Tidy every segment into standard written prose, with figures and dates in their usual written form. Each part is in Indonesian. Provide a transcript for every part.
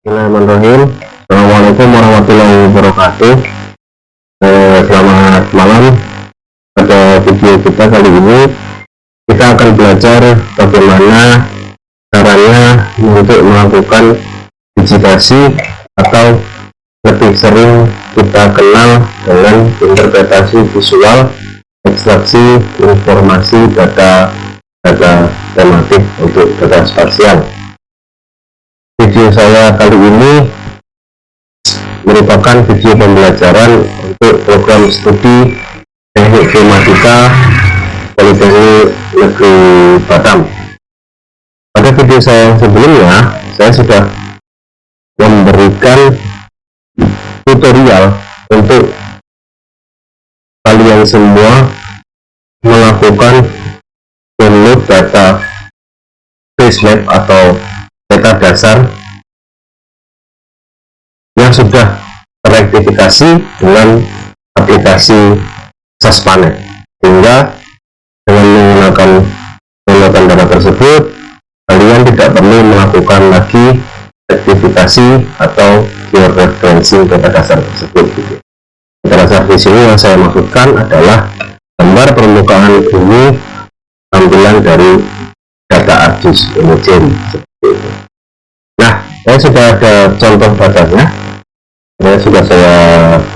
Bismillahirrahmanirrahim. Assalamualaikum warahmatullahi wabarakatuh. Selamat malam. Pada video kita kali ini kita akan belajar bagaimana caranya untuk melakukan digitasi atau lebih sering kita kenal dengan interpretasi visual, ekstraksi informasi data tematik untuk data spasial. Video saya kali ini merupakan video pembelajaran untuk program studi teknik geomatika Politeknik Negeri Batam. Pada video saya yang sebelumnya, saya sudah memberikan tutorial untuk kalian semua melakukan download data basemap atau data dasar yang sudah terektifikasi dengan aplikasi SASPANET, sehingga dengan menggunakan downloadan data tersebut kalian tidak perlu melakukan lagi rektifikasi atau georeferencing data dasar tersebut. Data dasar di sini yang saya maksudkan adalah gambar permukaan bumi tampilan dari data ArcGIS Imagery seperti itu. Nah, saya sudah ada contoh datanya. Sudah saya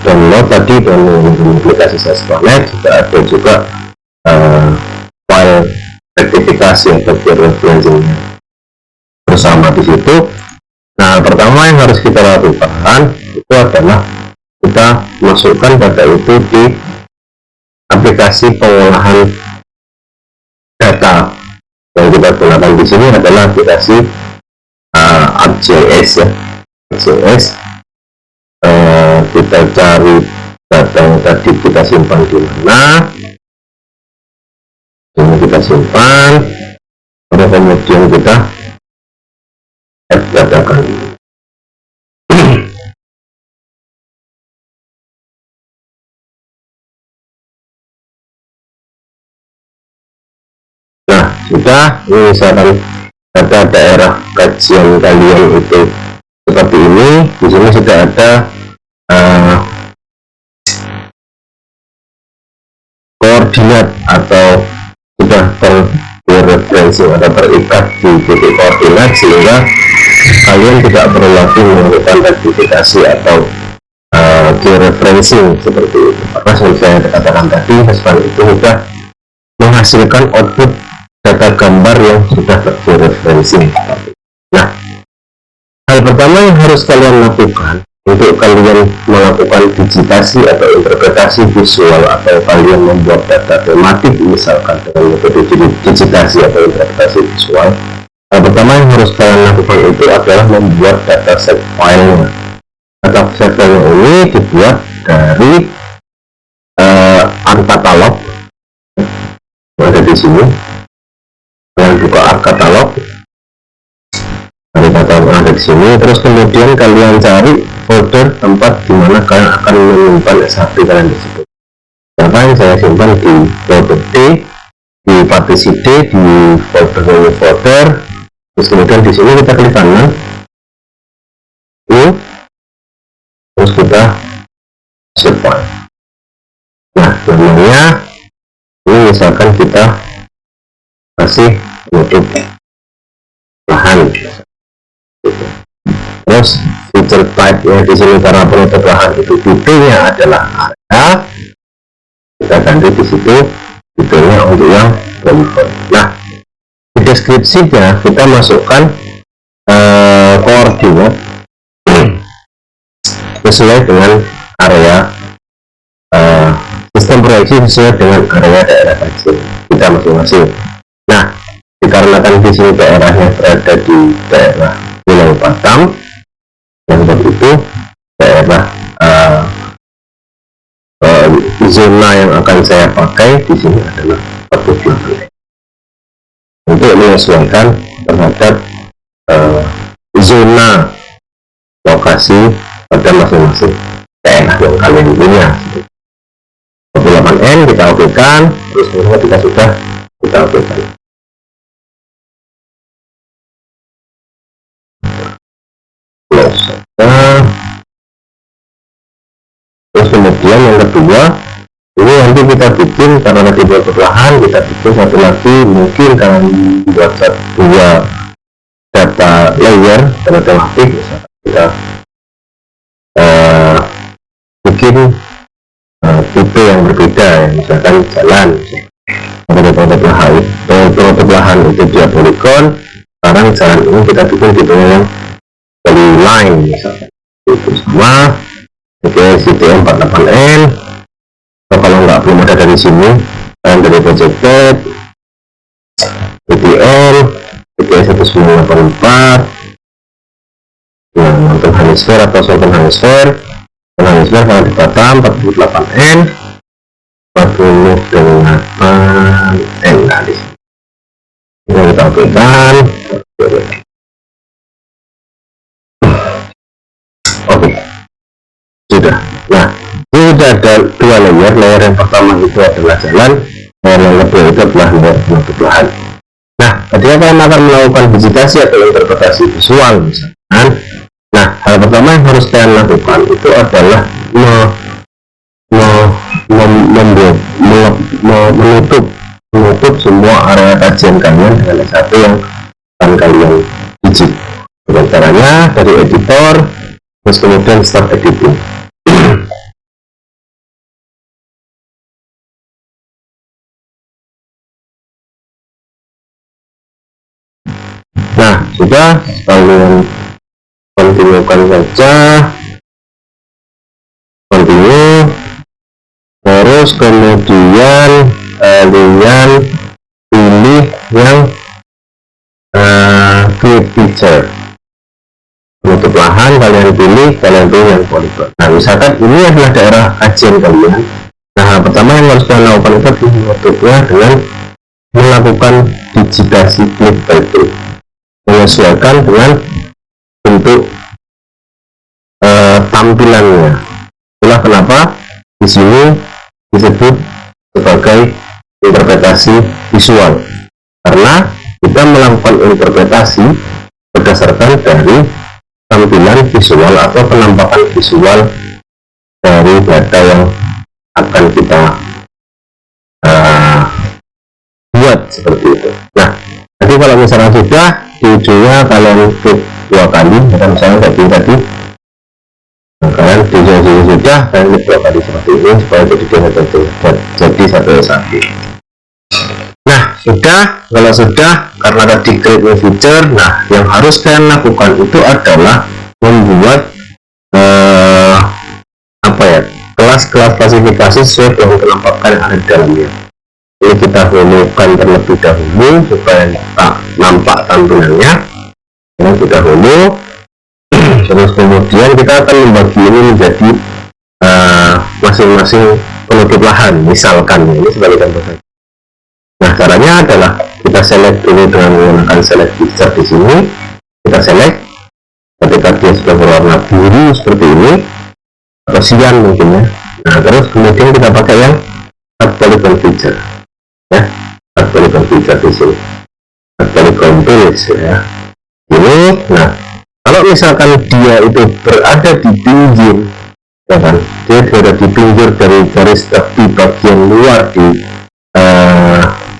download tadi dan aplikasi SASPANET. Sudah ada juga file rektifikasi atau georeferencing bersama di situ. Nah, pertama yang harus kita lakukan itu adalah kita masukkan data itu di aplikasi pengolahan data. Yang kita gunakan di sini adalah aplikasi ArcGIS ya. ArcGIS, kita cari data yang tadi kita simpan di mana. Ini kita simpan, lalu kemudian kita datakan. Nah, sudah, ini misalkan data daerah kajian kalian itu seperti ini. Di sini sudah ada koordinat atau sudah terreferensi atau terikat di titik koordinat, sehingga kalian tidak perlu lagi melakukan rektifikasi atau georeferencing seperti itu. Karena seperti saya katakan tadi, SASPANET itu sudah menghasilkan output data gambar yang sudah terreferensi. Nah, hal pertama yang harus kalian lakukan untuk kalian melakukan digitasi atau interpretasi visual, atau kalian membuat data tematik misalkan dengan metode digitasi atau interpretasi visual, hal pertama yang harus kalian lakukan itu adalah membuat dataset filenya. Dataset file ini dibuat dari ArcCatalog yang ada di sini. Kalian buka ArcCatalog dari data yang ada di sini, terus kemudian kalian cari folder tempat di mana kalian akan menyimpan SHP kalian tersebut. Misalkan saya simpan di folder D, di partisi D, di folder. Terus kemudian di sini kita klik kanan, terus kita save file. Nah, namanya ini misalkan kita kasih YouTube lahan. Terus feature type nya di sini karena penutup lahan itu titelnya adalah area, kita ganti di situ titelnya untuk yang polygon. Nah, di deskripsinya kita masukkan koordinat sesuai dengan area sistem proyeksi sesuai dengan area daerah kajian kita masing-masing. Nah, dikarenakan di sini daerahnya berada di daerah Pulau Batam, yang itu daerah zona yang akan saya pakai di sini adalah 48 untuk menyesuaikan terhadap zona lokasi pada masing-masing daerah yang kalian punya. 48N kita okekan, terus kemudian kita okekan. Close. kemudian yang kedua ini nanti kita bikin, karena tadi perlahan kita bikin satu lagi, mungkin kalian buat dua data layer data tematik, misalkan kita bikin tipe yang berbeda ya, misalkan jalan prototipe lahan itu dia poligon, sekarang jalan ini kita bikin tipenya yang polyline misalkan itu sama. Oke, CTM 48N. Kalau nggak belum ada dari sini, kalian dari projected PTL PTL 1984 yang nonton hemisphere atau sonton hemisphere kalau di Batam 48N 48N. Nah, di sini ini kita berikan. Oke, sudah. Nah, ini sudah ada dua layer yang pertama itu adalah jalan, layer yang kedua itu adalah layer penutup lahan. Nah, ketika kalian akan melakukan visitasi atau interpretasi visual misalkan, nah hal pertama yang harus kalian lakukan itu adalah menutup semua area kajian kalian dengan S1 yang akan kalian uji. Dengan caranya dari editor, terus kemudian start editing. Nah, sudah, kalian continuekan saja, continue, terus kemudian kalian pilih yang create picture, penutup lahan kalian pilih yang polygon. Nah, misalkan ini adalah daerah kajian kalian. Nah, pertama yang harus kalian lakukan itu menutupnya dengan melakukan digitasi click by click, menyesuaikan dengan bentuk tampilannya. Itulah kenapa di sini disebut sebagai interpretasi visual, karena kita melakukan interpretasi berdasarkan dari tampilan visual atau penampakan visual dari data yang akan kita buat seperti itu. Nah, jadi kalau misalnya sudah di ujungnya kalian klik dua kali, misalnya kayak gini tadi, nah, kalian di ujung sudah kalian klik dua kali seperti ini supaya jadi satu S1. Nah, sudah, kalau sudah, karena tadi create new feature, nah yang harus kalian lakukan itu adalah membuat kelas-kelas klasifikasi sesuai dengan penampakan yang ada di dalamnya. Ini kita dahulukan terlebih dahulu supaya nampak tampilannya terlebih dahulu. Terus kemudian kita akan membagi ini menjadi masing-masing penutup lahan, misalkan ini sebagai contoh saja. Nah, caranya adalah kita select ini dengan menggunakan select picture di sini. Kita select ketika dia sudah berwarna biru seperti ini atau sian mungkin ya. Nah, terus kemudian kita pakai yang add polygon feature ya, add polygon feature di sini, add polygon tools ya ini. Nah, kalau misalkan dia itu berada di pinggir ya kan, dia berada di pinggir dari garis tepi bagian luar di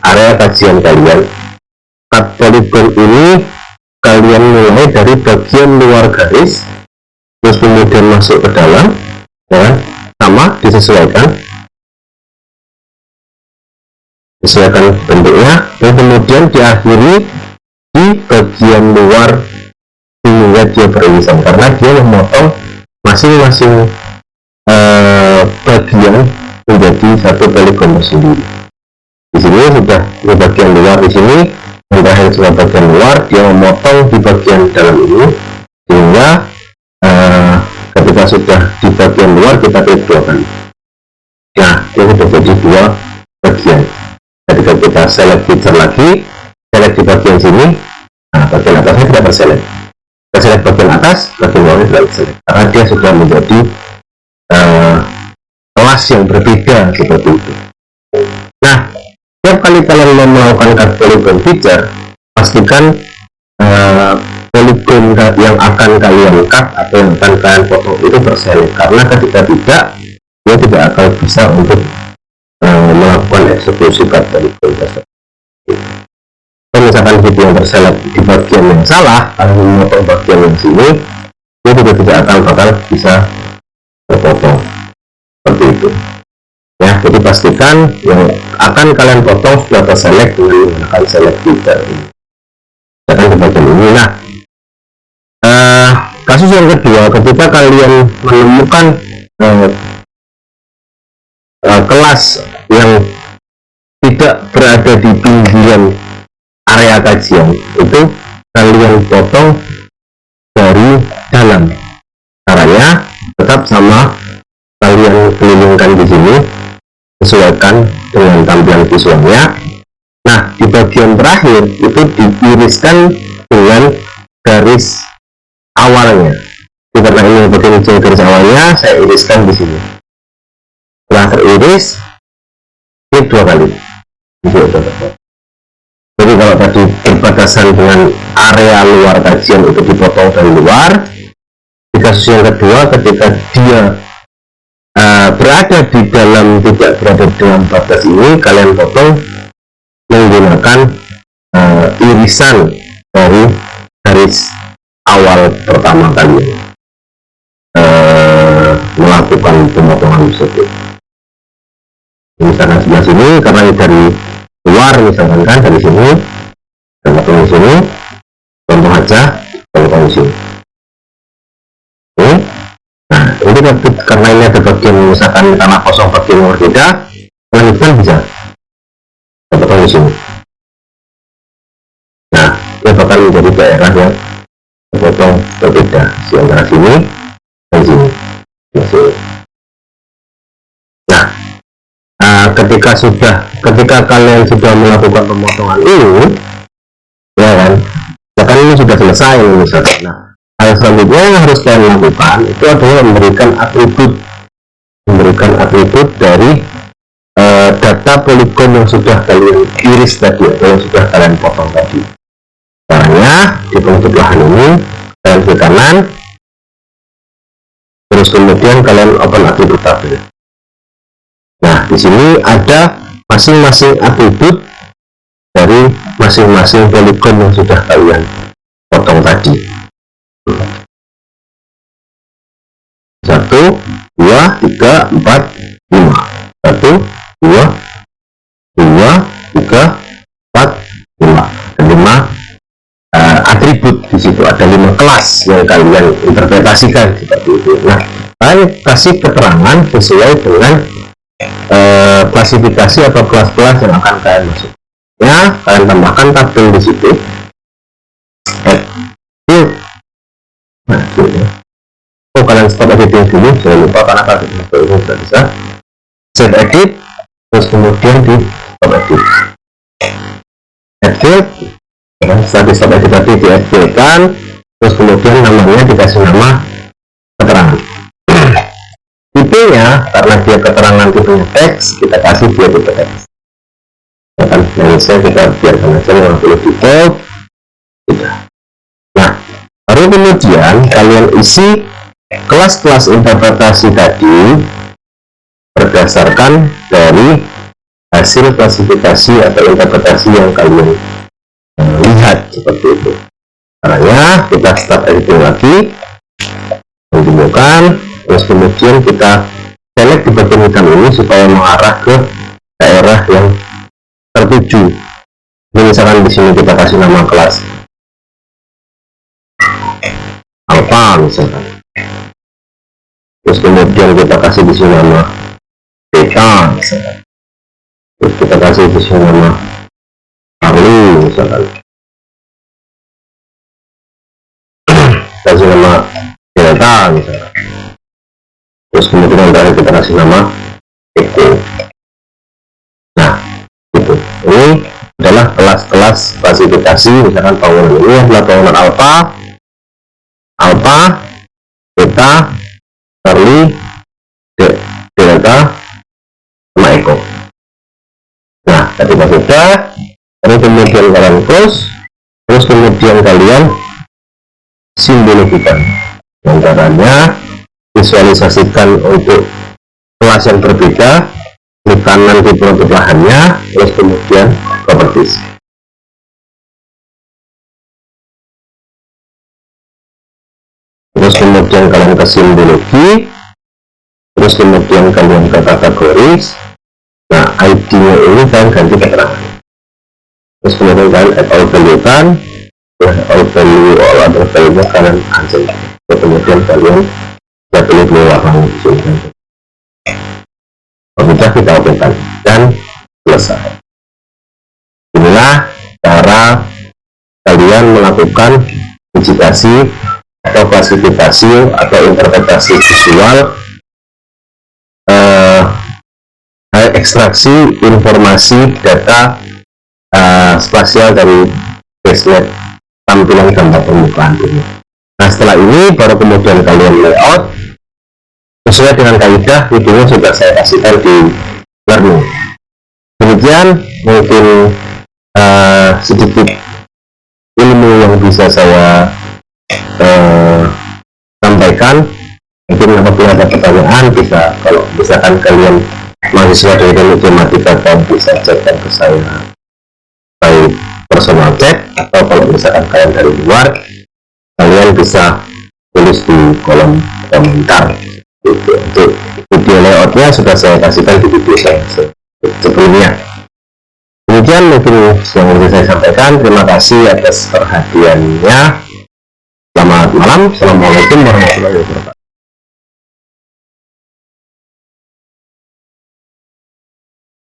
area kajian kalian, add polygon ini kalian mulai dari bagian luar garis terus kemudian masuk ke dalam ya, sama disesuaikan bentuknya, dan kemudian diakhiri di bagian luar sehingga dia beririsan, karena dia memotong masing-masing bagian menjadi satu poligon tersendiri. Di sini sudah di bagian luar, di sini yang terakhir sudah bagian luar, dia memotong di bagian dalam ini sehingga ketika sudah di bagian luar kita klik dua kali. Nah, dia sudah jadi dua bagian. Ketika kita select feature lagi, select di bagian sini, nah bagian atasnya tidak terselect. Kita select bagian atas, bagian bawahnya tidak terselect, karena dia sudah menjadi kelas yang berbeda seperti itu. Nah, setiap kali kalian mau melakukan cut polygon feature, pastikan polygon yang akan kalian cut atau yang akan kalian potong itu terselect, karena ketika tidak, dia tidak akan bisa untuk melakukan eksekusi cut polygon tersebut. Dan misalkan video yang terselect di bagian yang salah, kalau memotong bagian yang sini, dia juga tidak akan bakal bisa terpotong seperti itu ya. Jadi pastikan yang akan kalian potong sudah terselect dengan menggunakan select feature ini. Misalkan di bagian ini. Nah, kasus yang kedua, ketika kalian menemukan kelas yang tidak berada di pinggiran area kajian, itu kalian potong dari dalam. Caranya tetap sama, kalian kelilingkan di sini, sesuaikan dengan tampilan visualnya. Nah, di bagian terakhir itu diiriskan dengan garis awalnya. Jadi karena ini bagian garis awalnya, saya iriskan di sini. Setelah teriris, klik 2 kali. Jadi kalau tadi berbatasan dengan area luar kajian itu dipotong dari luar, di kasus yang kedua ketika dia berada di dalam, tidak berada dalam batas ini, kalian potong menggunakan irisan dari garis awal pertama kali melakukan pemotongan tersebut. Misalkan sebelah sini, karena dari luar, misalkan kan dari sini, dan potong di sini, contoh aja, potong di sini. Nah, ini karena ini ada bagian, misalkan tanah kosong bagian yang berbeda, lanjutkan bisa potong di sini. Nah, dia bakal menjadi daerah yang terpotong berbeda di antara sini dan sini. Nah, ketika kalian sudah melakukan pemotongan ini, ya kan ini sudah selesai misalkan. Nah, hal selanjutnya yang harus kalian lakukan itu adalah memberikan atribut dari data poligon yang sudah kalian iris tadi, atau yang sudah kalian potong tadi. Caranya di penutup lahan ini, kalian ke kanan, terus kemudian kalian open atribut tabel. Nah, di sini ada masing-masing atribut dari masing-masing poligon yang sudah kalian potong tadi. 1, 2, 3, 4, 5. 1, 2, 3, 4, 5. Ada 5 atribut di situ, ada 5 kelas yang kalian interpretasikan seperti itu. Nah, kalian kasih keterangan sesuai dengan klasifikasi atau kelas-kelas yang akan kalian masuk. Ya, kalian tambahkan tabel di situ. Nah, kalian stop editing dulu, jangan lupa, karena kalau ini tidak bisa. Save edit, terus kemudian di stop edit. Edit, setelah di stop edit tadi dieditkan, terus kemudian namanya dikasih nama keterangan. Tipenya, karena dia keterangan tipenya teks, kita kasih dia tipe teks. Akan saya kita biarkan aja 50 default. Sudah. Nah, baru kemudian kalian isi kelas-kelas interpretasi tadi berdasarkan dari hasil klasifikasi atau interpretasi yang kalian lihat seperti itu. Caranya kita start editing lagi, menunjukkan, terus kemudian kita select di bagian hitam ini supaya mengarah ke daerah yang tertuju. Ini misalkan di sini kita kasih nama kelas alpha misalkan. Terus kemudian kita kasih di sini nama beta misalkan. Terus kita kasih di sini nama Charlie misalkan. Kasih nama delta misalkan. Terus kemudian kita kasih nama Eko. Nah, gitu. Ini adalah kelas-kelas klasifikasi. Misalkan bangunan ini adalah bangunan alpha, beta, Charlie, delta, sama Eko. Nah, ketika sudah, ini kemudian kalian close, terus kemudian kalian simbolikan. Yang caranya visualisasikan untuk kelas yang berbeda, di kanan di produk lahannya, terus kemudian properties. Terus kemudian kalian ke simbologi, terus kemudian kalian ke kategoris. Nah, ID-nya ini kalian ganti keterangan. Terus kemudian kalian add all value kan, all value, all other value-nya kalian cancel. Terus kemudian kalian bisa pilih dua warna sudah kita okekan dan selesai. Inilah cara kalian melakukan digitasi atau klasifikasi atau interpretasi visual, ekstraksi informasi data spasial dari basenet tampilan gambar permukaan ini. Nah, setelah ini baru kemudian kalian layout sesuai dengan kaidah videonya sudah saya kasihkan di learning. Demikian mungkin sedikit ilmu yang bisa saya sampaikan. Mungkin apabila ada pertanyaan bisa, kalau misalkan kalian mahasiswa dari teknik informatika, kalian bisa chatkan ke saya by personal chat, atau kalau misalkan kalian dari luar, kalian bisa tulis di kolom komentar. Untuk video layoutnya sudah saya kasihkan di video saya sebelumnya. Demikian mungkin yang bisa saya sampaikan. Terima kasih atas perhatiannya. Selamat malam. Assalamualaikum warahmatullahi wabarakatuh.